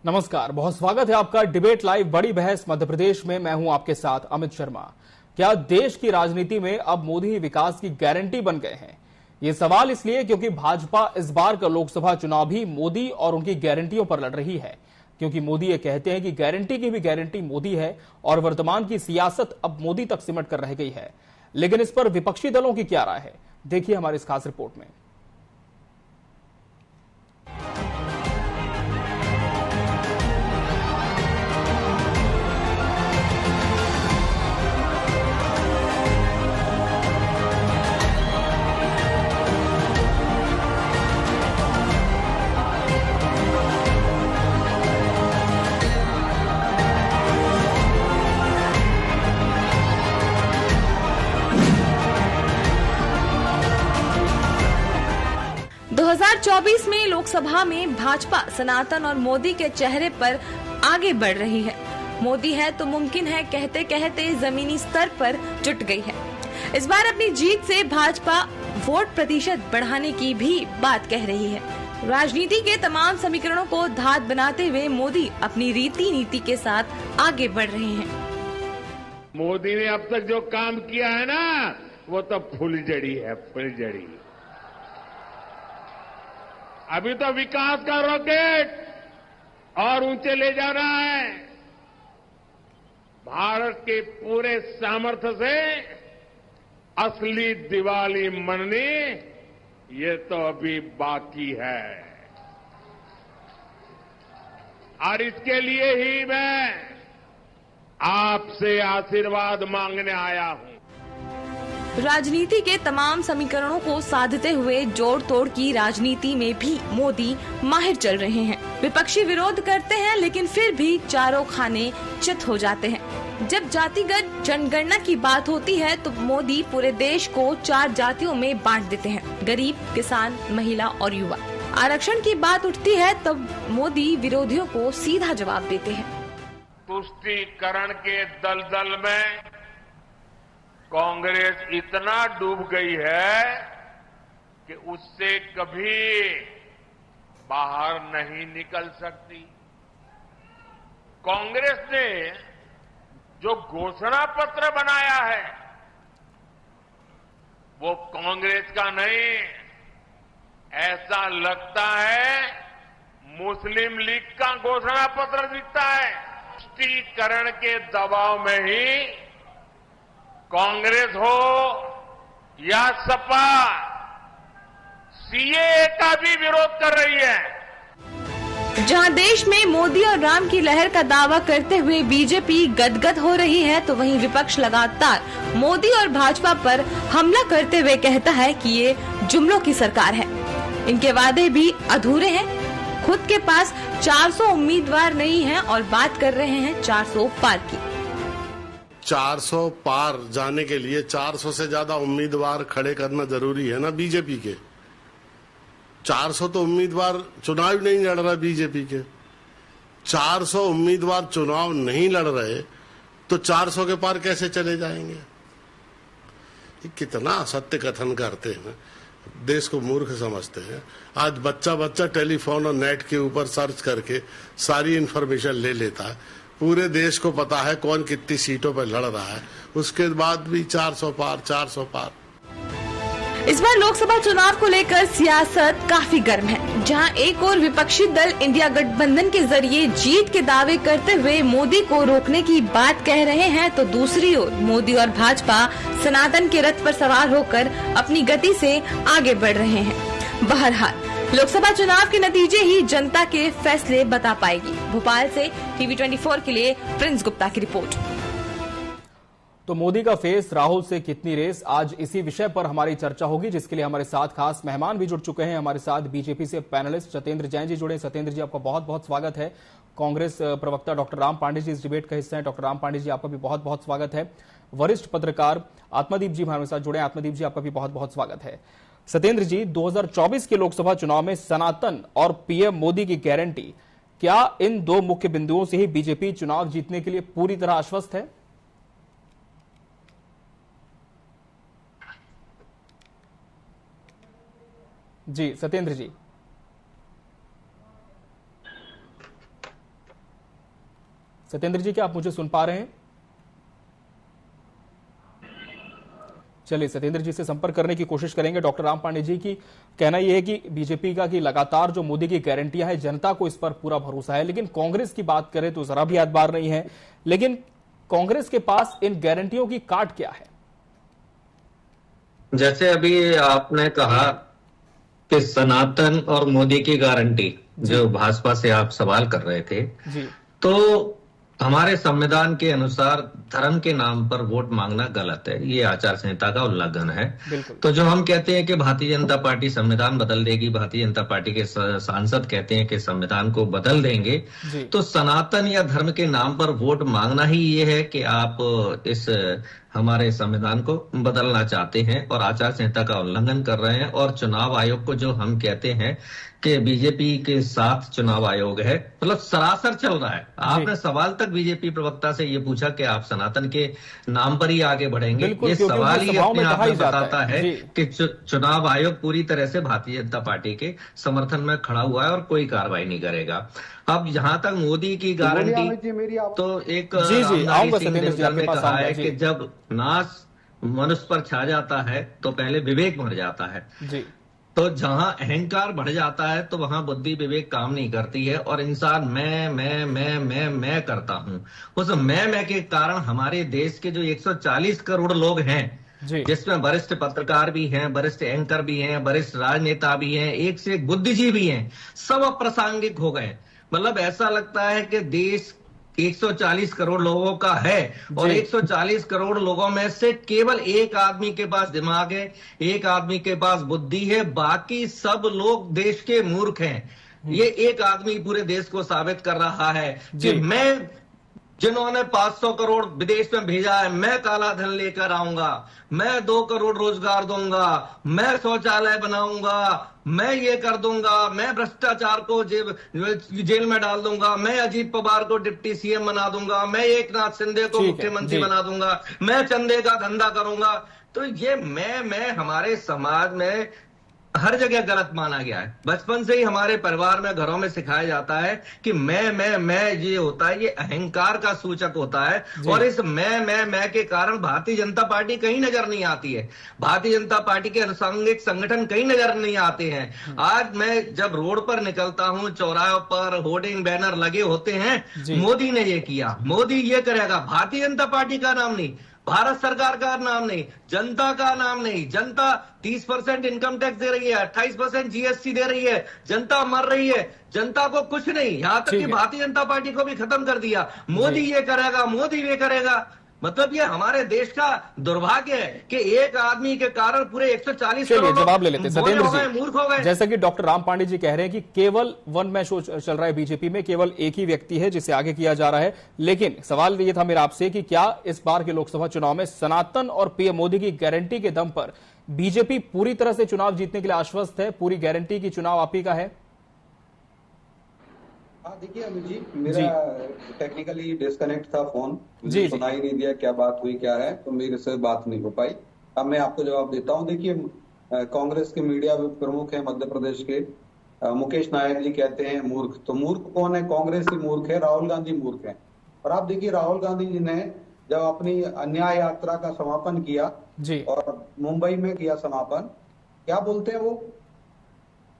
नमस्कार, बहुत स्वागत है आपका डिबेट लाइव बड़ी बहस मध्य प्रदेश में। मैं हूं आपके साथ अमित शर्मा। क्या देश की राजनीति में अब मोदी ही विकास की गारंटी बन गए हैं? ये सवाल इसलिए क्योंकि भाजपा इस बार का लोकसभा चुनाव भी मोदी और उनकी गारंटियों पर लड़ रही है। क्योंकि मोदी ये कहते हैं कि गारंटी की भी गारंटी मोदी है और वर्तमान की सियासत अब मोदी तक सिमट कर रह गई है। लेकिन इस पर विपक्षी दलों की क्या राय है, देखिए हमारी इस खास रिपोर्ट में। 2024 में लोकसभा में भाजपा सनातन और मोदी के चेहरे पर आगे बढ़ रही है। मोदी है तो मुमकिन है कहते कहते जमीनी स्तर पर जुट गई है। इस बार अपनी जीत से भाजपा वोट प्रतिशत बढ़ाने की भी बात कह रही है। राजनीति के तमाम समीकरणों को धात बनाते हुए मोदी अपनी रीति नीति के साथ आगे बढ़ रहे हैं। मोदी ने अब तक जो काम किया है ना, वो तो फुलझड़ी है, फुलझड़ी। अभी तो विकास का रॉकेट और ऊंचे ले जा रहा है। भारत के पूरे सामर्थ्य से असली दिवाली मननी, ये तो अभी बाकी है। और इसके लिए ही मैं आपसे आशीर्वाद मांगने आया हूं। राजनीति के तमाम समीकरणों को साधते हुए जोड़ तोड़ की राजनीति में भी मोदी माहिर चल रहे हैं। विपक्षी विरोध करते हैं लेकिन फिर भी चारों खाने चित हो जाते हैं। जब जातिगत जनगणना की बात होती है तो मोदी पूरे देश को 4 जातियों में बांट देते हैं: गरीब, किसान, महिला और युवा। आरक्षण की बात उठती है तब मोदी विरोधियों को सीधा जवाब देते हैं। तुष्टीकरण के दलदल में कांग्रेस इतना डूब गई है कि उससे कभी बाहर नहीं निकल सकती। कांग्रेस ने जो घोषणा पत्र बनाया है वो कांग्रेस का नहीं, ऐसा लगता है मुस्लिम लीग का घोषणा पत्र दिखता है। तुष्टीकरण के दबाव में ही कांग्रेस हो या सपा सीएए का भी विरोध कर रही है। जहां देश में मोदी और राम की लहर का दावा करते हुए बीजेपी गदगद हो रही है, तो वहीं विपक्ष लगातार मोदी और भाजपा पर हमला करते हुए कहता है कि ये जुमलों की सरकार है। इनके वादे भी अधूरे हैं। खुद के पास 400 उम्मीदवार नहीं हैं और बात कर रहे हैं 400 पार की। 400 पार जाने के लिए 400 से ज्यादा उम्मीदवार खड़े करना जरूरी है ना बीजेपी के। 400 तो उम्मीदवार चुनाव नहीं लड़ रहा बीजेपी के। 400 उम्मीदवार चुनाव नहीं लड़ रहे तो 400 के पार कैसे चले जाएंगे? ये कितना असत्य कथन करते हैं, देश को मूर्ख समझते हैं। आज बच्चा बच्चा टेलीफोन और नेट के ऊपर सर्च करके सारी इंफॉर्मेशन ले लेता है। पूरे देश को पता है कौन कितनी सीटों पर लड़ रहा है। उसके बाद भी 400 पार, 400 पार। इस बार लोकसभा चुनाव को लेकर सियासत काफी गर्म है। जहां एक ओर विपक्षी दल इंडिया गठबंधन के जरिए जीत के दावे करते हुए मोदी को रोकने की बात कह रहे हैं, तो दूसरी ओर मोदी और भाजपा सनातन के रथ पर सवार होकर अपनी गति से आगे बढ़ रहे हैं। बहरहाल लोकसभा चुनाव के नतीजे ही जनता के फैसले बता पाएगी। भोपाल से टीवी 24 के लिए प्रिंस गुप्ता की रिपोर्ट। तो मोदी का फेस, राहुल से कितनी रेस, आज इसी विषय पर हमारी चर्चा होगी, जिसके लिए हमारे साथ खास मेहमान भी जुड़ चुके हैं। हमारे साथ बीजेपी से पैनलिस्ट सत्येंद्र जैन जी जुड़े। सत्येंद्र जी, आपका बहुत बहुत स्वागत है। कांग्रेस प्रवक्ता डॉक्टर राम पांडे जी इस डिबेट का हिस्सा है। डॉक्टर राम पांडे जी, आपका भी बहुत बहुत स्वागत है। वरिष्ठ पत्रकार आत्मदीप जी हमारे साथ जुड़े। आत्मदीप जी, आपका भी बहुत बहुत स्वागत है। सत्येंद्र जी, 2024 के लोकसभा चुनाव में सनातन और पीएम मोदी की गारंटी, क्या इन दो मुख्य बिंदुओं से ही बीजेपी चुनाव जीतने के लिए पूरी तरह आश्वस्त है? जी सत्येंद्र जी। सत्येंद्र जी, क्या आप मुझे सुन पा रहे हैं? चलिए सत्येंद्र जी से संपर्क करने की कोशिश करेंगे। डॉक्टर राम पांडे जी की कहना यह है कि बीजेपी का कि लगातार जो मोदी की गारंटियां है, जनता को इस पर पूरा भरोसा है, लेकिन कांग्रेस की बात करें तो जरा भी एतबार नहीं है। लेकिन कांग्रेस के पास इन गारंटियों की काट क्या है? जैसे अभी आपने कहा कि सनातन और मोदी की गारंटी, जो भाजपा से आप सवाल कर रहे थे जी। तो हमारे संविधान के अनुसार धर्म के नाम पर वोट मांगना गलत है, ये आचार संहिता का उल्लंघन है। तो जो हम कहते हैं कि भारतीय जनता पार्टी संविधान बदल देगी, भारतीय जनता पार्टी के सांसद कहते हैं कि संविधान को बदल देंगे, तो सनातन या धर्म के नाम पर वोट मांगना ही ये है कि आप इस हमारे संविधान को बदलना चाहते हैं और आचार संहिता का उल्लंघन कर रहे हैं। और चुनाव आयोग को जो हम कहते हैं कि बीजेपी के साथ चुनाव आयोग है, मतलब सरासर चल रहा है। आपने सवाल तक बीजेपी प्रवक्ता से ये पूछा कि आप सनातन के नाम पर ही आगे बढ़ेंगे, ये सवाल ही अपने आप में बताता है कि चुनाव आयोग पूरी तरह से भारतीय जनता पार्टी के समर्थन में खड़ा हुआ है और कोई कार्रवाई नहीं करेगा। अब जहां तक मोदी की गारंटी, तो एक सिंह में कहा है कि जब नाश मनुष्य पर छा जाता है तो पहले विवेक मर जाता है। तो जहां अहंकार बढ़ जाता है तो वहां बुद्धि विवेक काम नहीं करती है और इंसान मैं करता हूं। उस मैं के कारण हमारे देश के जो 140 करोड़ लोग हैं, जिसमें वरिष्ठ पत्रकार भी हैं, वरिष्ठ एंकर भी हैं, वरिष्ठ राजनेता भी हैं, एक से एक बुद्धिजीवी भी हैं, सब अप्रासंगिक हो गए। मतलब ऐसा लगता है कि देश 140 करोड़ लोगों का है और 140 करोड़ लोगों में से केवल एक आदमी के पास दिमाग है, एक आदमी के पास बुद्धि है, बाकी सब लोग देश के मूर्ख हैं। ये एक आदमी पूरे देश को साबित कर रहा है कि मैं, जिन्होंने 500 करोड़ विदेश में भेजा है, मैं काला धन लेकर आऊंगा, मैं 2 करोड़ रोजगार दूंगा, मैं शौचालय बनाऊंगा, मैं ये कर दूंगा, मैं भ्रष्टाचार को जेल में डाल दूंगा, मैं अजीत पवार को डिप्टी सीएम बना दूंगा, मैं एकनाथ शिंदे को मुख्यमंत्री बना दूंगा, मैं चंदे का धंधा करूंगा। तो ये मैं हमारे समाज में हर जगह गलत माना गया है। बचपन से ही हमारे परिवार में, घरों में सिखाया जाता है कि मैं ये होता है, ये अहंकार का सूचक होता है। और इस मैं के कारण भारतीय जनता पार्टी कहीं नजर नहीं आती है, भारतीय जनता पार्टी के अनुषंगिक संगठन कहीं नजर नहीं आते हैं। आज मैं जब रोड पर निकलता हूं, चौराहों पर होर्डिंग बैनर लगे होते हैं, मोदी ने ये किया, मोदी ये करेगा, भारतीय जनता पार्टी का नाम नहीं, भारत सरकार का नाम नहीं, जनता का नाम नहीं। जनता 30% इनकम टैक्स दे रही है, 28% जीएसटी दे रही है, जनता मर रही है, जनता को कुछ नहीं, यहां तक कि भारतीय जनता पार्टी को भी खत्म कर दिया। मोदी ये करेगा, मोदी ये करेगा। मतलब ये हमारे देश का दुर्भाग्य है कि एक आदमी के कारण पूरे 140 करोड़ जवाब ले लेते सत्येंद्र जी। मूर्ख हो गए। जैसा कि डॉक्टर राम पांडे जी कह रहे हैं कि केवल वन मैन शो चल रहा है बीजेपी में, केवल एक ही व्यक्ति है जिसे आगे किया जा रहा है। लेकिन सवाल ये था मेरा आपसे कि क्या इस बार के लोकसभा चुनाव में सनातन और पीएम मोदी की गारंटी के दम पर बीजेपी पूरी तरह से चुनाव जीतने के लिए आश्वस्त है? पूरी गारंटी की चुनाव आप ही का है? हाँ देखिए अमित जी, मेरा टेक्निकली डिस्कनेक्ट था फोन, मुझे सुनाई नहीं दिया क्या बात हुई क्या है, तो मेरे से बात नहीं हो पाई। अब मैं आपको जवाब देता हूँ। देखिए कांग्रेस के मीडिया प्रमुख है मध्य प्रदेश के, मुकेश नायक जी कहते हैं मूर्ख। तो मूर्ख कौन है? कांग्रेस ही मूर्ख है, राहुल गांधी मूर्ख है। और आप देखिए राहुल गांधी जी ने जब अपनी अन्याय यात्रा का समापन किया और मुंबई में किया समापन, क्या बोलते हैं वो,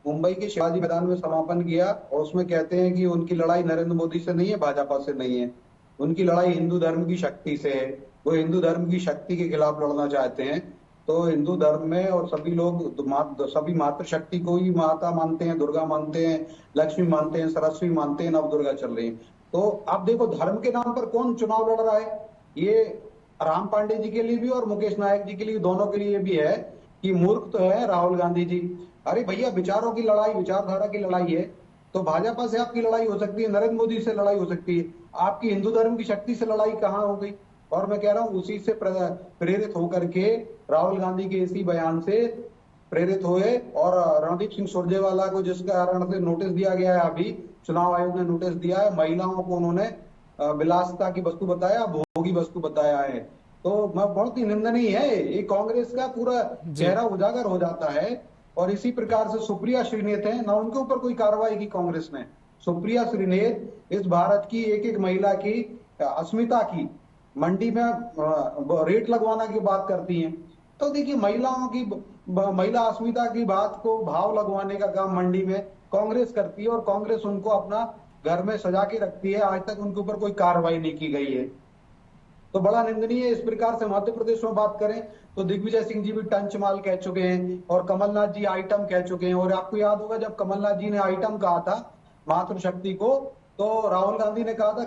मुंबई के शिवाजी मैदान में समापन किया और उसमें कहते हैं कि उनकी लड़ाई नरेंद्र मोदी से नहीं है, भाजपा से नहीं है, उनकी लड़ाई हिंदू धर्म की शक्ति से है। वो हिंदू धर्म की शक्ति के खिलाफ लड़ना चाहते हैं। तो हिंदू धर्म में और सभी लोग सभी मातृशक्ति को ही माता मानते हैं, दुर्गा मानते हैं, लक्ष्मी मानते हैं, सरस्वती मानते हैं, नव दुर्गा चल रही है। तो आप देखो धर्म के नाम पर कौन चुनाव लड़ रहा है। ये राम पांडे जी के लिए भी और मुकेश नायक जी के लिए, दोनों के लिए भी है कि मूर्ख तो है राहुल गांधी जी। अरे भैया विचारों की लड़ाई, विचारधारा की लड़ाई है, तो भाजपा से आपकी लड़ाई हो सकती है, नरेंद्र मोदी से लड़ाई हो सकती है, आपकी हिंदू धर्म की शक्ति से लड़ाई कहाँ हो गई। और मैं कह रहा हूं उसी से प्रेरित होकर के राहुल गांधी के इसी बयान से प्रेरित हुए और रणदीप सिंह सुरजेवाला को जिस कारण से नोटिस दिया गया है, अभी चुनाव आयोग ने नोटिस दिया है, महिलाओं को उन्होंने विलासिता की वस्तु बताया, भोगी वस्तु बताया है। तो मैं बहुत ही निंदनीय है, ये कांग्रेस का पूरा चेहरा उजागर हो जाता है। और इसी प्रकार से सुप्रिया श्रीनेत है ना, उनके ऊपर कोई कार्रवाई की कांग्रेस ने। सुप्रिया श्रीनेत इस भारत की एक एक महिला की अस्मिता की, मंडी में रेट लगवाना की बात करती हैं। तो देखिए महिला अस्मिता की बात को भाव लगवाने का काम मंडी में कांग्रेस करती है और कांग्रेस उनको अपना घर में सजा के रखती है। आज तक उनके ऊपर कोई कार्रवाई नहीं की गई है, तो बड़ा निंदनीय है। इस प्रकार से मध्य प्रदेश में बात करें तो दिग्विजय सिंह जी भी टंच माल कह चुके हैं और कमलनाथ जी आइटम कह चुके हैं। और आपको याद होगा जब कमलनाथ जी ने आइटम कहा था मातृशक्ति को, तो राहुल गांधी ने कहा था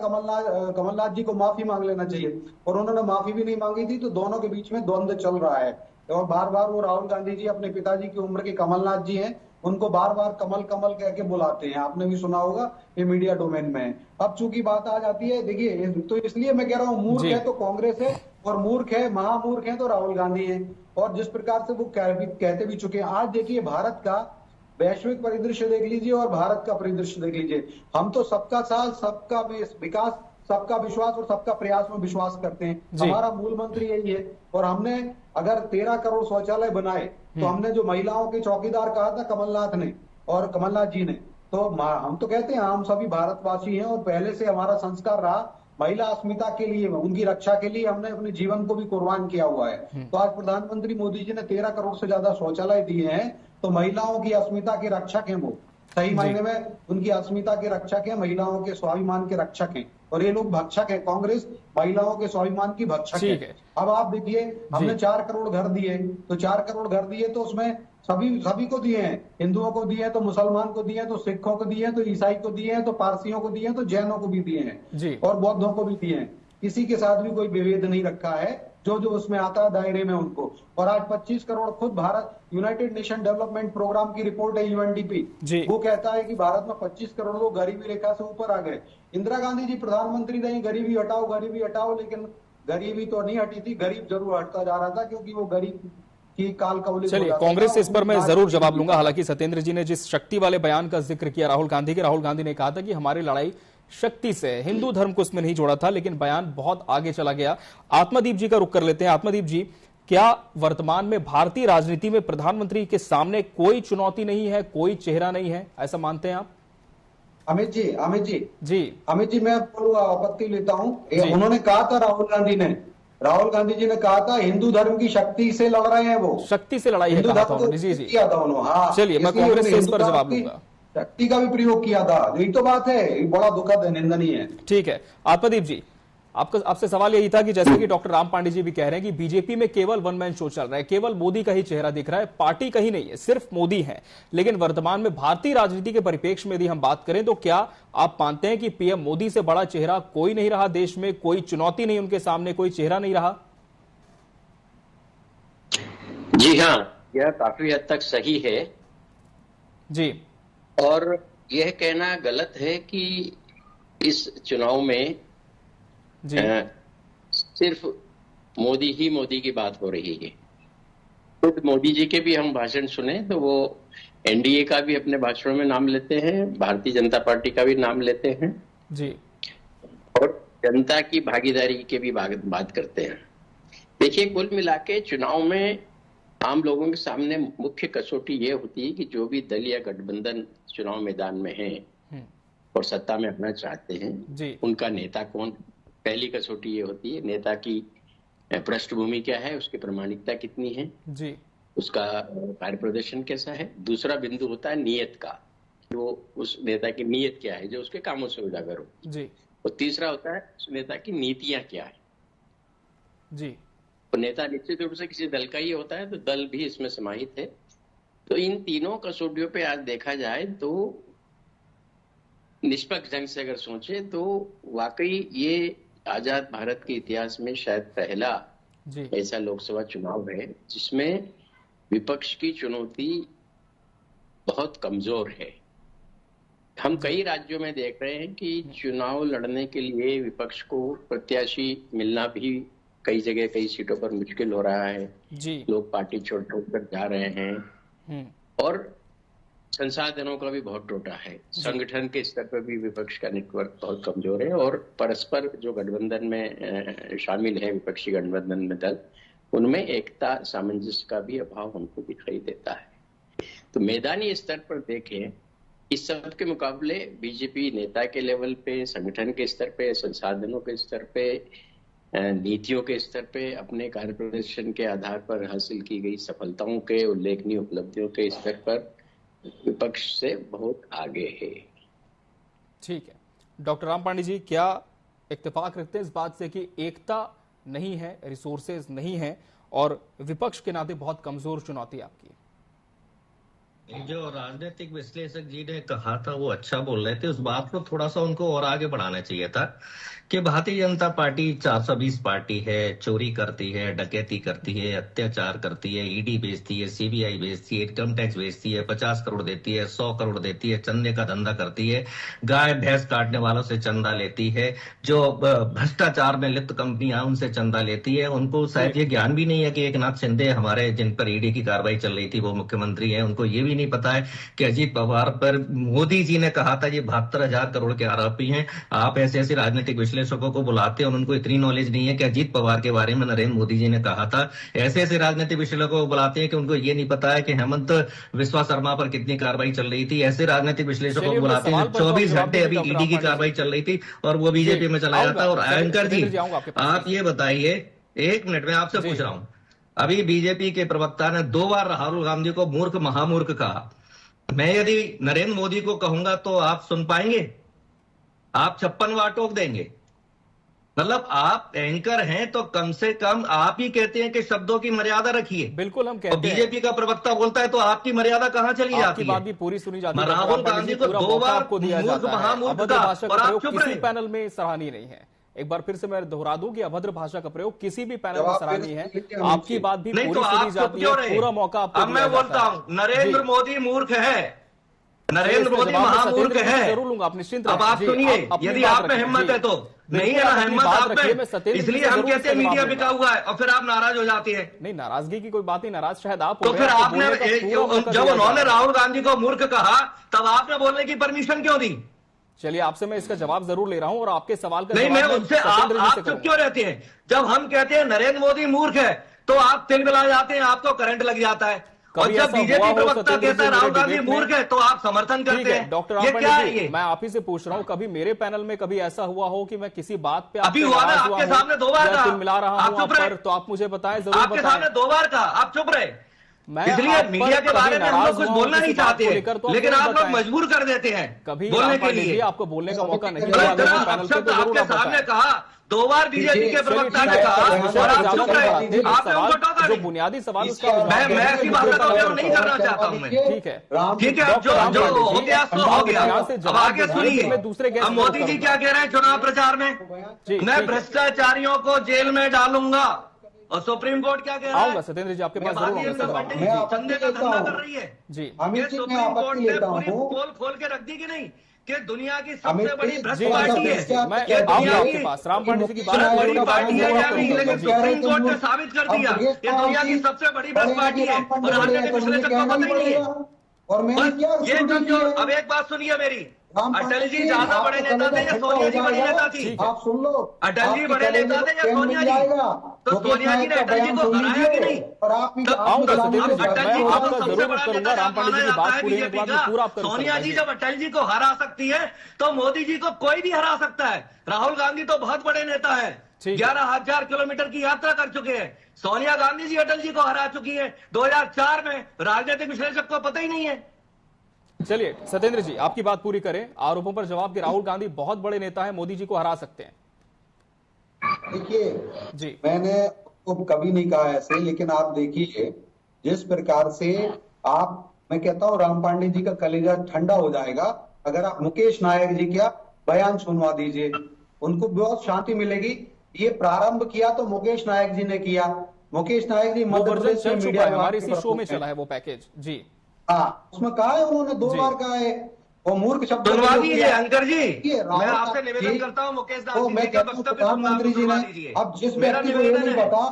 कमलनाथ जी को माफी मांग लेना चाहिए, और उन्होंने माफी भी नहीं मांगी थी। तो दोनों के बीच में द्वंद्व चल रहा है और बार बार वो राहुल गांधी जी अपने पिताजी की उम्र के कमलनाथ जी हैं, उनको बार बार कमल कमल कह के बुलाते हैं। आपने भी सुना होगा, ये मीडिया डोमेन में है। अब चूंकि बात आ जाती है, देखिए तो इसलिए मैं कह रहा हूँ मूर्ख है तो कांग्रेस है और मूर्ख है, महामूर्ख है तो राहुल गांधी है। और जिस प्रकार से वो कहते भी चुके हैं, आज देखिए भारत का वैश्विक परिदृश्य देख लीजिए और भारत का परिदृश्य देख लीजिए। हम तो सबका साथ, सबका विकास, सबका विश्वास और सबका प्रयास में विश्वास करते हैं। हमारा मूल मंत्र यही है। और हमने अगर 13 करोड़ शौचालय बनाए तो हमने जो महिलाओं के चौकीदार कहा था कमलनाथ जी ने, तो हम तो कहते हैं हम सभी भारतवासी हैं और पहले से हमारा संस्कार रहा महिला अस्मिता के लिए, उनकी रक्षा के लिए हमने अपने जीवन को भी कुर्बान किया हुआ है। तो आज प्रधानमंत्री मोदी जी ने 13 करोड़ से ज्यादा शौचालय दिए हैं, तो महिलाओं की अस्मिता के रक्षक हैं वो, सही मायने में उनकी अस्मिता के रक्षक हैं, महिलाओं के स्वाभिमान के रक्षक हैं। और ये लोग भक्षक है, कांग्रेस महिलाओं के स्वाभिमान की भक्षक है। अब आप देखिए हमने 4 करोड़ घर दिए, तो 4 करोड़ घर दिए तो उसमें सभी को दिए हैं, हिंदुओं को दिए हैं तो मुसलमान को दिए हैं, तो सिखों को दिए हैं, तो ईसाई को दिए हैं, तो पारसियों को दिए हैं, तो जैनों को भी दिए हैं और बौद्धों को भी दिए हैं। किसी के साथ भी कोई विभेद नहीं रखा है, जो उसमें आता है दायरे में उनको। और आज 25 करोड़ खुद Bharat United Nation Development Programme की रिपोर्ट है यूएनडीपी, वो कहता है कि भारत में 25 करोड़ लोग गरीबी रेखा से ऊपर आ गए। इंदिरा गांधी जी प्रधानमंत्री रही, गरीबी हटाओ, लेकिन गरीबी तो नहीं हटी थी, गरीब जरूर हटता जा रहा था, क्योंकि वो गरीब की काल कवलित। चलिए कांग्रेस से इस पर मैं जरूर जवाब लूंगा। हालांकि सत्येंद्र जी ने जिस शक्ति वाले बयान का जिक्र किया राहुल गांधी ने कहा था कि हमारी लड़ाई शक्ति से, हिंदू धर्म को उसमें नहीं जोड़ा था, लेकिन बयान बहुत आगे चला गया। आत्मदीप जी का रुख कर लेते हैं। आत्मदीप जी, क्या वर्तमान में भारतीय राजनीति में प्रधानमंत्री के सामने कोई चुनौती नहीं है, कोई चेहरा नहीं है, ऐसा मानते हैं आप? अमित जी मैं आपत्ति लेता हूं। उन्होंने कहा था राहुल गांधी जी ने कहा था हिंदू धर्म की शक्ति से लड़ रहे हैं, वो शक्ति से लड़ाई हिंदू धर्म को किया था उन्होंने। हाँ, चलिए मैं कांग्रेस से इस पर जवाब दूंगा। शक्ति का भी प्रयोग किया था, यही तो बात है, बड़ा दुखद है, निंदनीय है। ठीक है आत्मदीप जी, आपसे सवाल यही था कि जैसे कि डॉक्टर राम पांडे जी भी कह रहे हैं कि बीजेपी में केवल वन मैन शो चल रहा है, केवल मोदी का ही चेहरा दिख रहा है, पार्टी कहीं नहीं है, सिर्फ मोदी है। लेकिन वर्तमान में भारतीय राजनीति के परिप्रेक्ष्य में यदि हम बात करें तो क्या आप मानते हैं कि पीएम मोदी से बड़ा चेहरा कोई नहीं रहा देश में, कोई चुनौती नहीं उनके सामने, कोई चेहरा नहीं रहा? जी हाँ, यह काफी हद तक सही है जी। और यह कहना गलत है कि इस चुनाव में सिर्फ मोदी की बात हो रही है। खुद मोदी जी के भी हम भाषण सुने तो वो एनडीए का भी अपने भाषणों में नाम लेते हैं, भारतीय जनता पार्टी का भी नाम लेते हैं जी, और जनता की भागीदारी के भी बात करते हैं। देखिए कुल मिला के चुनाव में आम लोगों के सामने मुख्य कसौटी ये होती है कि जो भी दल या गठबंधन चुनाव मैदान में है और सत्ता में आना चाहते हैं, उनका नेता कौन। पहली कसौटी ये होती है नेता की पृष्ठभूमि क्या है, उसकी प्रामाणिकता कितनी है जी, उसका कार्य प्रदर्शन कैसा है। दूसरा बिंदु होता है नियत का, वो उस नेता की नियत क्या है जो उसके कामों से उजागर हो जी। और तीसरा होता है उस नेता की नीतियां क्या है जी। तो नेता निश्चित रूप से किसी दल का ही होता है, तो दल भी इसमें समाहित है। तो इन तीनों कसौटियों पे आज देखा जाए तो निष्पक्ष ढंग से अगर सोचे तो वाकई ये आजाद भारत के इतिहास में शायद पहला ऐसा लोकसभा चुनाव है जिसमें विपक्ष की चुनौती बहुत कमजोर है। हम कई राज्यों में देख रहे हैं कि चुनाव लड़ने के लिए विपक्ष को प्रत्याशी मिलना भी कई जगह कई सीटों पर मुश्किल हो रहा है जी। लोग पार्टी छोड़ कर जा रहे हैं और संसाधनों का भी बहुत टोटा है। संगठन के स्तर पर भी विपक्ष का नेटवर्क बहुत कमजोर है और परस्पर जो गठबंधन में शामिल है विपक्षी गठबंधन में दल, उनमें एकता सामंजस्य का भी अभाव हमको दिखाई देता है। तो मैदानी स्तर पर देखें इस सब के मुकाबले बीजेपी नेता के लेवल पे, संगठन के स्तर पे, संसाधनों के स्तर पे, नीतियों के स्तर पे, अपने कार्य प्रदर्शन के आधार पर हासिल की गई सफलताओं के, उल्लेखनीय उपलब्धियों के स्तर पर विपक्ष से बहुत आगे है। ठीक है डॉक्टर राम पांडे जी, क्या इत्तेफाक रखते हैं इस बात से कि एकता नहीं है, रिसोर्सेज नहीं है और विपक्ष के नाते बहुत कमजोर चुनौती आपकी? जो राजनीतिक विश्लेषक जी ने कहा था वो अच्छा बोल रहे थे, उस बात को थोड़ा सा उनको और आगे बढ़ाना चाहिए था कि भारतीय जनता पार्टी 420 पार्टी है, चोरी करती है, डकैती करती है, अत्याचार करती है, ईडी बेचती है, सीबीआई बेचती है, इनकम टैक्स बेचती है, 50 करोड़ देती है, 100 करोड़ देती है, चंदे का धंधा करती है, गाय भैंस काटने वालों से चंदा लेती है, जो भ्रष्टाचार में लिप्त कंपनियां उनसे चंदा लेती है। उनको शायद ये ज्ञान भी नहीं है कि एकनाथ शिंदे हमारे जिन पर ईडी की कार्रवाई चल रही थी वो मुख्यमंत्री है। उनको ये भी नहीं पता है कि अजीत पवार पर मोदी जी ने कहा था ये 72,000 करोड़ के आरोपी हैं। आप ऐसे ऐसे राजनीतिक विश्लेषकों को बुलाते हैं और उनको इतनी नॉलेज नहीं है कि अजीत पवार के बारे में नरेंद्र मोदी जी ने कहा था। ऐसे ऐसे राजनीतिक विश्लेषकों को बुलाते हैं कि उनको ये नहीं पता है कि हेमंत विश्वा शर्मा पर कितनी कार्रवाई चल रही थी। ऐसे राजनीतिक विश्लेषकों को बुलाते हैं 24 घंटे अभी ईडी की कार्रवाई चल रही थी और वो बीजेपी में चला जाता। और एंकर जी आप ये बताइए, 1 मिनट में आपसे पूछ रहा हूं, अभी बीजेपी के प्रवक्ता ने 2 बार राहुल गांधी को मूर्ख महामूर्ख कहा। मैं यदि नरेंद्र मोदी को कहूंगा तो आप सुन पाएंगे? आप 56 वार टोक देंगे? मतलब आप एंकर हैं तो कम से कम आप ही कहते हैं कि शब्दों की मर्यादा रखिए। बिल्कुल हम कहते हैं। बीजेपी का प्रवक्ता बोलता है तो आपकी मर्यादा कहां चली जाती है? आपकी बात भी पूरी सुनी जाती है। राहुल गांधी को 2 बार मूर्ख महामूर्ख का और आप चुप रहे। किसी पैनल में सराहनीय नहीं है। एक बार फिर से मैं दोहरा दूं कि अभद्र भाषा का प्रयोग किसी भी पैनल में सराहनीय है। आपकी बात भी पूरी सुनी जाती है, पूरा मौका आपको अब मैं बोलता हूं नरेंद्र मोदी मूर्ख है, नरेंद्र मोदी महामूर्ख है। जरूर लूंगा, आप निश्चिंत। अब आप सुनिए, यदि आप में हिम्मत है तो नहीं है ना हिम्मत आप में, इसलिए हम कहते हैं मीडिया बिका हुआ है और फिर आप नाराज हो जाती है। नहीं, नाराजगी की कोई बात नहीं, नाराज शायद आप तो फिर आपने जब उन्होंने राहुल गांधी को मूर्ख कहा तब आपने बोलने की परमिशन क्यों दी? चलिए आपसे मैं इसका जवाब जरूर ले रहा हूं और आपके सवाल का नहीं, मैं उनसे आप चुप क्यों रहते हैं? जब हम कहते हैं नरेंद्र मोदी मूर्ख है तो आप तिलमिला जाते हैं, आपको करंट लग जाता है। और जब बीजेपी प्रवक्ता कहता है राहुल गांधी मूर्ख है तो आप समर्थन करते हैं। डॉक्टर राम पांडे जी, मैं आप ही से पूछ रहा हूं, कभी मेरे पैनल में कभी ऐसा हुआ हो कि मैं किसी बात पे अभी हुआ ना आपके सामने 2 बार कहा, मिला रहा हूं, तो आप मुझे बताएं, जरूर आपके सामने 2 बार कहा, आप चुप रहे। इसलिए मीडिया के बारे में हम लोग कुछ बोलना नहीं चाहते हैं, लेकिन आप लोग मजबूर कर देते हैं कभी बोलने के लिए। आपको बोलने का मौका नहीं मिला। आपके सामने कहा 2 बार बीजेपी के प्रवक्ता ने कहा और आप चुप रहे। आपने उनको टोका नहीं। बुनियादी सवाल मैं ऐसी बात नहीं करना चाहता हूं मैं। ठीक है, ठीक है, जो हो गया सो हो गया। अब आगे सुनिए, अब मोदी जी क्या कह रहे हैं चुनाव प्रचार में? मैं भ्रष्टाचारियों को जेल में डालूंगा और सुप्रीम कोर्ट क्या कह रहा है? सत्येंद्र जी आपके पास जरूर चंदे का धंधा कर रही है जी। सुप्रीम कोर्ट ने पूरी पोल खोल के रख दी कि नहीं कि दुनिया की सबसे बड़ी भ्रष्ट पार्टी है। आपके पास राम पांडे जी की बात बड़ी पार्टी है या नहीं, लेकिन सुप्रीम कोर्ट ने साबित कर दिया कि दुनिया की सबसे बड़ी भ्रष्ट पार्टी है और राजनीतिक विश्लेषक को पता ही नहीं है। और ये जो अब एक बात सुनिए मेरी, अटल जी ज्यादा बड़े नेता थे या सोनिया जी बड़ी नेता थी? आप सुन लो, अटल जी बड़े नेता थे या सोनिया जी? तो सोनिया जी ने अटल जी को हराया कि नहीं? अटल जी को सबसे बड़ा नेता माना जाता है बीजेपी का। सोनिया जी जब अटल जी को हरा सकती है तो मोदी जी को कोई भी हरा सकता है। राहुल गांधी तो बहुत बड़े नेता है, 11,000 किलोमीटर की यात्रा कर चुके हैं। सोनिया गांधी जी अटल जी को हरा चुकी है 2004 में। राजनीतिक विश्लेषक को पता ही नहीं है। चलिए सत्येंद्र जी आपकी बात पूरी करें, आरोपों पर जवाब कि राहुल गांधी बहुत बड़े नेता है, मोदी जी को हरा सकते हैं। देखिए जी, मैंने तो कभी नहीं कहा ऐसे, लेकिन आप देखिए जिस प्रकार से मैं कहता हूं राम पांडे जी का कलेजा ठंडा हो जाएगा अगर आप मुकेश नायक जी का बयान सुनवा दीजिए, उनको बहुत शांति मिलेगी। ये प्रारंभ किया तो मुकेश नायक जी ने किया। मुकेश नायक जी मध्य प्रदेश में मीडिया हमारे इसी शो में चला है वो पैकेज जी। हाँ, उसमें कहा है उन्होंने 2 बार कहा है वो मूर्ख शब्द सुनवा दीजिए अंकर जी। मैं आपसे निवेदन करता हूं मुकेश तो मैं कहता हूं प्रधानमंत्री जी ने अब जिस व्यक्ति को ये नहीं पता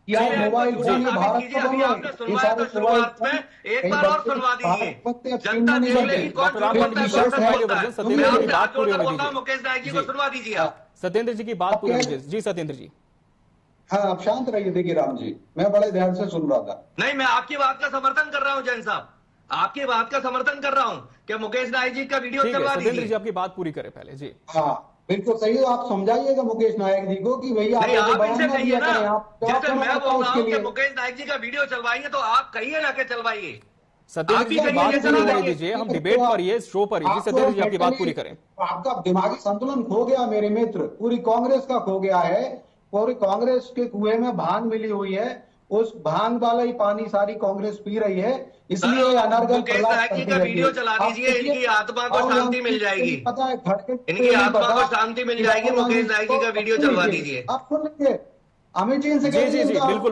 कि आप मोबाइल फोन में भारत को बोल रहे हैं, शुरुआत में एक बार और सुनवा दीजिए, जनता देख लेगी कौन मुकेश नायक जी को सुनवा दीजिए आप। सत्येंद्र जी की बात पूरी जी। सत्येंद्र जी हाँ, आप शांत रहिए। देखिए राम जी, मैं बड़े ध्यान से सुन रहा था। नहीं, मैं आपकी बात का समर्थन कर रहा हूं जैन साहब। आपकी बात का समर्थन कर रहा हूं कि मुकेश नायक जी का वीडियो चलवा दीजिए। सत्येंद्र जी आपकी बात पूरी करें पहले जी। हाँ बिल्कुल सही है, आप समझाइएगा मुकेश नायक जी को कि भैया आप इनसे कहिए ना, जैसे मैं बोल रहा हूँ कि मुकेश नायक जी का वीडियो चलवाएंगे तो आप कहिए ना कि चलवाइए। सत्येंद्र जी की बात पूरी होने दीजिए, हम डिबेट पर ये शो पर ही सत्येंद्र जी आपकी बात पूरी करें। आपका दिमागी संतुलन खो गया मेरे मित्र, पूरी कांग्रेस का खो गया है। पूरी कांग्रेस के कुएं में भांग मिली हुई है, उस भांग वाला ही पानी सारी कांग्रेस पी रही है, इसलिए अनर्गल का वीडियो चला दीजिए, इनकी आत्मा को शांति मिल जाएगी। पता है इनकी आत्मा को शांति मिल जाएगी, मुकेश नायक जी का वीडियो चलवा दीजिए। आप सुन लीजिए, अमित जी से कहिए बिल्कुल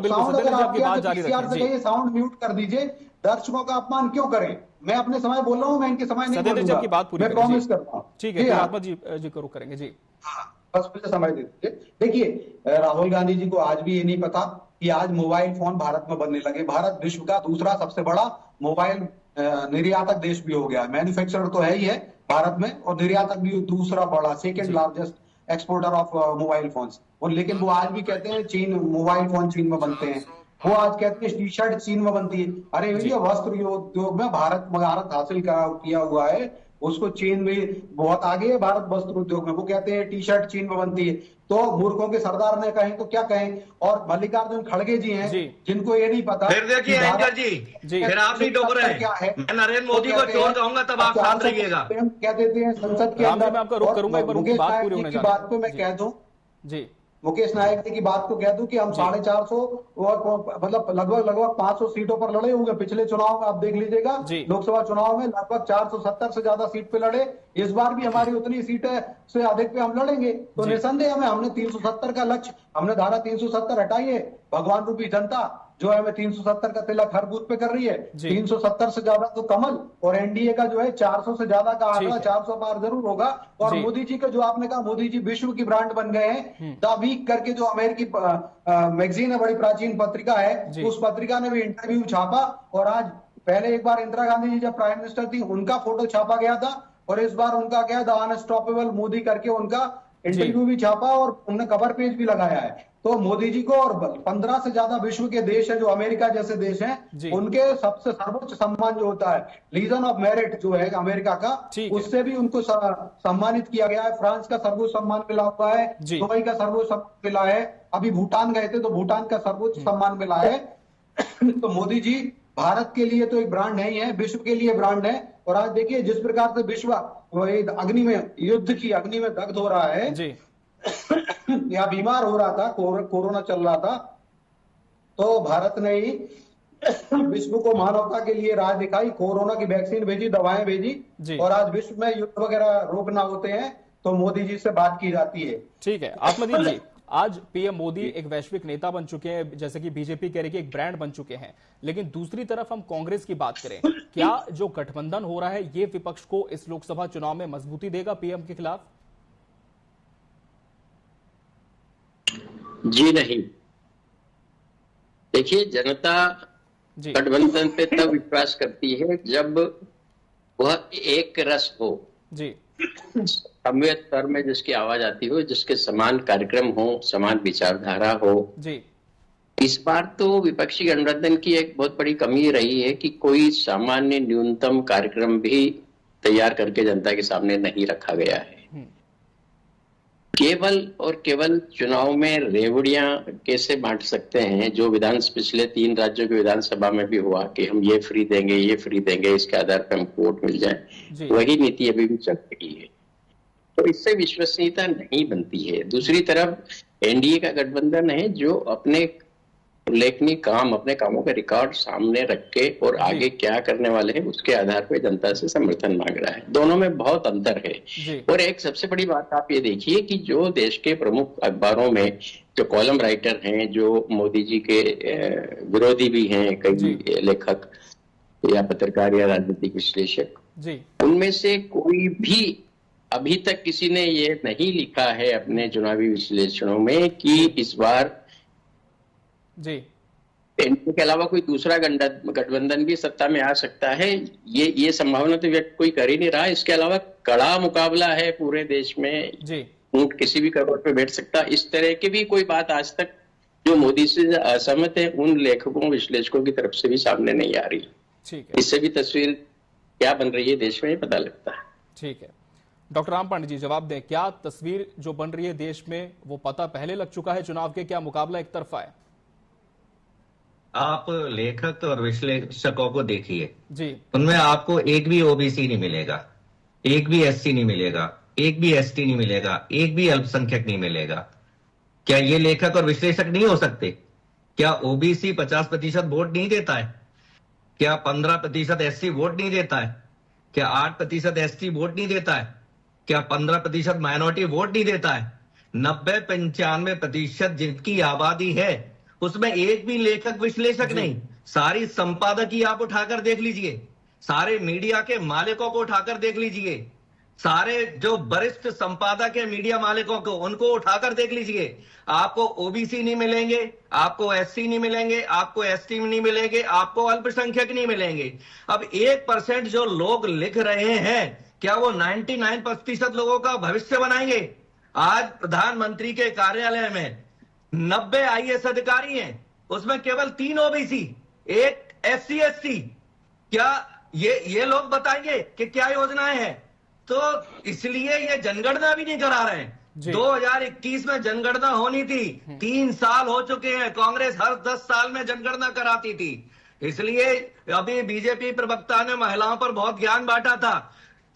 साउंड म्यूट कर दीजिए। दर्शकों का अपमान क्यों करें? मैं अपने समय बोल रहा हूँ, मैं इनके समय नहीं बोलूंगा, बात पूरी मैं प्रॉमिस करता हूँ। ठीक है, आत्मा जी करो करेंगे जी। हाँ बस मुझे समय दे दीजिए। देखिए राहुल गांधी जी को आज भी ये नहीं पता कि आज मोबाइल फोन भारत में बनने लगे। भारत विश्व का दूसरा सबसे बड़ा मोबाइल निर्यातक देश भी हो गया। मैन्युफैक्चरर तो है ही है भारत में, और निर्यातक भी दूसरा बड़ा, second largest exporter of mobile phones. और लेकिन वो आज भी कहते हैं चीन, मोबाइल फोन चीन में बनते हैं। वो आज कहते हैं टी शर्ट चीन में बनती है। अरे भैया वस्त्र उद्योग में भारत महारत हासिल किया हुआ है, उसको चीन में बहुत आगे है भारत वस्त्र उद्योग में। वो कहते हैं टी शर्ट चीन में बनती है। तो मूर्खों के सरदार ने कहें तो क्या कहें। और मल्लिकार्जुन खड़गे जी हैं जिनको ये नहीं पता। फिर देखिए एंकर जी, फिर आप भी डूब रहे हैं। मैं नरेंद्र मोदी को चोर कहूंगा तब आप शांत रहिएगा। क्या देते हैं संसद के अंदर। मैं आपका रुख करूंगा, मुकेश नायक जी की बात को मैं कह दूं जी, मुकेश नायक जी की बात को कह दूं कि हम 450 और मतलब लगभग 500 सीटों पर लड़े होंगे पिछले चुनाव में। आप देख लीजिएगा लोकसभा चुनाव में लगभग 470 से ज्यादा सीट पे लड़े। इस बार भी हमारी उतनी सीटें से अधिक पे हम लड़ेंगे। तो निसंदेह हमने 370 का लक्ष्य, हमने धारा 370 हटाई है। भगवान रूपी जनता जो है हमें 370 का तिलक हर बूथ पे कर रही है। 370 से ज्यादा तो कमल, और एनडीए का जो है 400 से ज्यादा का आंकड़ा, 400 पार जरूर होगा। और मोदी जी का जो आपने कहा, मोदी जी विश्व की ब्रांड बन गए हैं। द वीक करके जो अमेरिकी मैगजीन है, बड़ी प्राचीन पत्रिका है, उस पत्रिका ने भी इंटरव्यू छापा। और आज पहले एक बार इंदिरा गांधी जी जब प्राइम मिनिस्टर थी उनका फोटो छापा गया था, और इस बार उनका क्या द अनस्टॉपेबल मोदी करके उनका इंटरव्यू भी छापा और उन्होंने कवर पेज भी लगाया है। तो मोदी जी को और 15 से ज्यादा विश्व के देश है जो अमेरिका जैसे देश हैं, उनके सबसे सर्वोच्च सम्मान जो होता है लीजन ऑफ मेरिट जो है अमेरिका का, उससे भी उनको सम्मानित किया गया है। फ्रांस का सर्वोच्च सम्मान मिला हुआ है, दुबई का सर्वोच्च सम्मान मिला है, अभी भूटान गए थे तो भूटान का सर्वोच्च सम्मान मिला है। तो मोदी जी भारत के लिए तो एक ब्रांड नहीं है, विश्व के लिए ब्रांड है। और आज देखिए जिस प्रकार से विश्व अग्नि में, युद्ध की अग्नि में दग्ध हो रहा है या बीमार हो रहा था, कोरोना चल रहा था, तो भारत ने ही विश्व को मानवता के लिए राह दिखाई, कोरोना की वैक्सीन भेजी, दवाएं भेजी। और आज विश्व में युद्ध वगैरह रोकना होते हैं तो मोदी जी से बात की जाती है। ठीक है आत्मदीप जी, आज पीएम मोदी एक वैश्विक नेता बन चुके हैं, जैसे कि बीजेपी कह रही है एक ब्रांड बन चुके हैं। लेकिन दूसरी तरफ हम कांग्रेस की बात करें, क्या जो गठबंधन हो रहा है ये विपक्ष को इस लोकसभा चुनाव में मजबूती देगा पीएम के खिलाफ? जी नहीं। देखिए जनता गठबंधन पे तब विश्वास करती है जब वह एक रस हो जी, समवेत स्तर में जिसकी आवाज आती हो, जिसके समान कार्यक्रम हो, समान विचारधारा हो जी। इस बार तो विपक्षी गठबंधन की एक बहुत बड़ी कमी रही है कि कोई सामान्य न्यूनतम कार्यक्रम भी तैयार करके जनता के सामने नहीं रखा गया है। केवल और केवल चुनाव में रेवड़ियां कैसे बांट सकते हैं, जो पिछले 3 राज्यों की विधानसभा में भी हुआ कि हम ये फ्री देंगे, ये फ्री देंगे, इसके आधार पर हमको वोट मिल जाए, वही नीति अभी भी चल रही है। तो इससे विश्वसनीयता नहीं बनती है। दूसरी तरफ एनडीए का गठबंधन है जो अपने उल्लेखनीय काम, अपने कामों का रिकॉर्ड सामने रख के और आगे क्या करने वाले हैं उसके आधार पर जनता से समर्थन मांग रहा है। दोनों में बहुत अंतर है। और एक सबसे बड़ी बात आप ये देखिए कि जो देश के प्रमुख अखबारों में जो कॉलम राइटर हैं, जो मोदी जी के विरोधी भी हैं, कई लेखक या पत्रकार या राजनीतिक विश्लेषक, उनमें से कोई भी अभी तक किसी ने ये नहीं लिखा है अपने चुनावी विश्लेषणों में कि इस बार जी एनडीए के अलावा कोई दूसरा गठबंधन भी सत्ता में आ सकता है। ये संभावना तो व्यक्त कोई कर ही नहीं रहा। इसके अलावा कड़ा मुकाबला है पूरे देश में, ऊंट किसी भी करोड़ पे बैठ सकता, इस तरह की भी कोई बात आज तक जो मोदी से असहमत है उन लेखकों विश्लेषकों की तरफ से भी सामने नहीं आ रही। ठीक है, इससे भी तस्वीर क्या बन रही है देश में पता लगता है। ठीक है, डॉक्टर राम पांडे जी जवाब दें, क्या तस्वीर जो बन रही है देश में वो पता पहले लग चुका है चुनाव के, क्या मुकाबला एक तरफा है? आप लेखक और विश्लेषकों को देखिए जी, उनमें आपको एक भी ओबीसी नहीं मिलेगा, एक भी एससी नहीं मिलेगा, एक भी एसटी नहीं मिलेगा, एक भी अल्पसंख्यक नहीं मिलेगा। क्या ये लेखक और विश्लेषक नहीं हो सकते? क्या ओबीसी 50% वोट नहीं देता है? क्या 15% एससी वोट नहीं देता है? क्या 8% एसटी वोट नहीं देता है? क्या 15% माइनॉरिटी वोट नहीं देता है? 90-95% जिनकी आबादी है उसमें एक भी लेखक विश्लेषक नहीं। सारी संपादकीय आप उठाकर देख लीजिए, सारे मीडिया के मालिकों को उठाकर देख लीजिए, सारे जो वरिष्ठ संपादक है मीडिया मालिकों को उनको उठाकर देख लीजिए। आपको ओबीसी नहीं मिलेंगे, आपको एससी नहीं मिलेंगे, आपको एसटी नहीं मिलेंगे, आपको अल्पसंख्यक नहीं मिलेंगे। अब 1% जो लोग लिख रहे हैं क्या वो 99% लोगों का भविष्य बनाएंगे? आज प्रधानमंत्री के कार्यालय में 90 आईएएस अधिकारी हैं, उसमें केवल 3 ओबीसी, 1 एससी एसटी। क्या ये लोग बताएंगे कि क्या योजनाएं हैं? तो इसलिए ये जनगणना भी नहीं करा रहे हैं। 2021 में जनगणना होनी थी, 3 साल हो चुके हैं, कांग्रेस हर 10 साल में जनगणना कराती थी। इसलिए अभी बीजेपी प्रवक्ता ने महिलाओं पर बहुत ज्ञान बांटा था।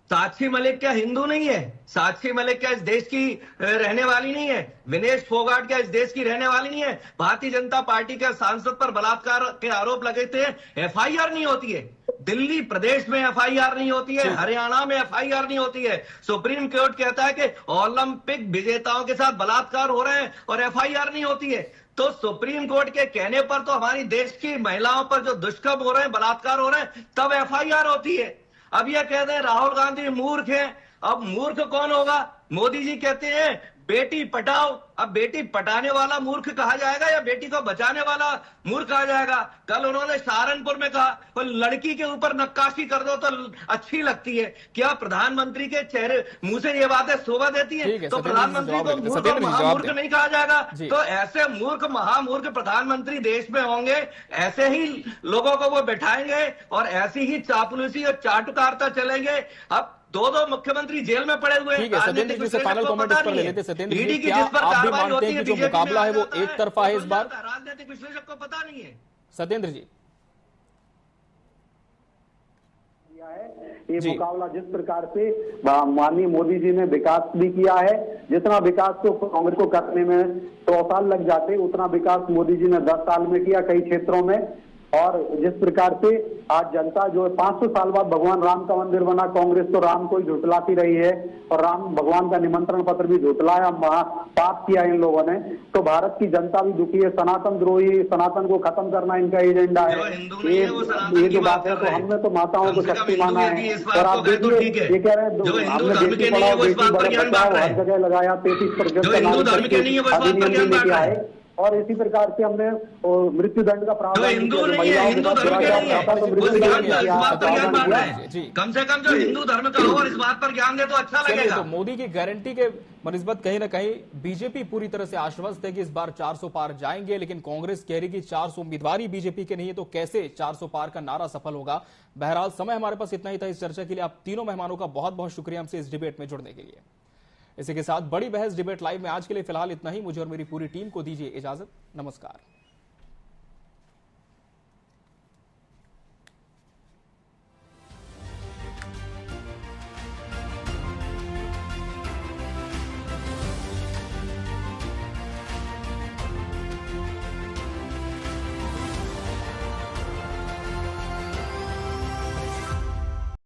साक्षी मलिक क्या हिंदू नहीं है? साक्षी मलिक क्या इस देश की रहने वाली नहीं है? विनेश फोगाट क्या इस देश की रहने वाली नहीं है? भारतीय जनता पार्टी के सांसद पर बलात्कार के आरोप लगे थे, एफआईआर नहीं होती है। दिल्ली प्रदेश में एफआईआर नहीं होती है, हरियाणा में एफआईआर नहीं होती है। सुप्रीम कोर्ट कहता है कि ओलंपिक विजेताओं के साथ बलात्कार हो रहे हैं और एफआईआर नहीं होती है। तो सुप्रीम कोर्ट के कहने पर तो हमारी देश की महिलाओं पर जो दुष्कर्म हो रहे हैं, बलात्कार हो रहे हैं, तब एफआईआर होती है। अब यह कहते हैं राहुल गांधी मूर्ख है। अब मूर्ख कौन होगा? मोदी जी कहते हैं बेटी पटाओ। अब बेटी पटाने वाला मूर्ख कहा जाएगा या बेटी को बचाने वाला मूर्ख कहा जाएगा? कल उन्होंने सहारनपुर में कहा लड़की के ऊपर नक्काशी कर दो तो अच्छी लगती है। क्या प्रधानमंत्री के चेहरे मुंह से ये बातें शोभा देती है? तो प्रधानमंत्री को मूर्ख और महामूर्ख नहीं कहा जाएगा? तो ऐसे मूर्ख महामूर्ख प्रधानमंत्री देश में होंगे, ऐसे ही लोगों को वो बैठाएंगे और ऐसी ही चापलूसी और चाटुकारिता चलेंगे। अब 2 मुख्यमंत्री जेल में पड़े हुए हैं। ठीक है, सत्येंद्र जी से फाइनल कमेंट इस पर ले लेते। सत्येंद्र जी, क्या आप भी मानते हैं कि जो मुकाबला है वो एक तरफा है इस बार? राजनीतिक विश्लेषक को पता नहीं है। सत्येंद्र जी, ये मुकाबला जिस प्रकार से माननीय मोदी जी ने विकास भी किया है, जितना विकास को कांग्रेस को करने में 100 साल लग जाते, उतना विकास मोदी जी ने 10 साल में किया कई क्षेत्रों में। और जिस प्रकार से आज जनता जो 500 साल बाद भगवान राम का मंदिर बना, कांग्रेस तो राम को ही झुठलाती रही है और राम भगवान का निमंत्रण पत्र भी झुठलाया, पाप किया इन लोगों ने। तो भारत की जनता भी दुखी है। सनातन द्रोही, सनातन को खत्म करना इनका एजेंडा है। ये जो बात है, तो हमने तो माताओं को शक्ति माना है। और आप देखिए ये कह रहे हैं हमने बेटी पढ़ाओ बेटी बचाओ हर जगह लगाया, 33% अधिनियम भी लेके आए। और इसी प्रकार से हमने मृत्यु दंड का प्रावधान कम से कम जो हिंदू धर्म का हो और इस बात पर ज्ञान दे तो अच्छा लगेगा। तो मोदी की गारंटी के बनिस्बत कहीं ना कहीं बीजेपी पूरी तरह से आश्वस्त है कि इस बार 400 पार जाएंगे, लेकिन कांग्रेस कह रही कि 400 उम्मीदवार ही बीजेपी के नहीं है, तो कैसे 400 पार का नारा सफल होगा? बहरहाल समय हमारे पास इतना ही था इस चर्चा के लिए। आप तीनों मेहमानों का बहुत बहुत शुक्रिया हमसे इस डिबेट में जुड़ने के लिए। इसी के साथ बड़ी बहस डिबेट लाइव में आज के लिए फिलहाल इतना ही। मुझे और मेरी पूरी टीम को दीजिए इजाजत। नमस्कार।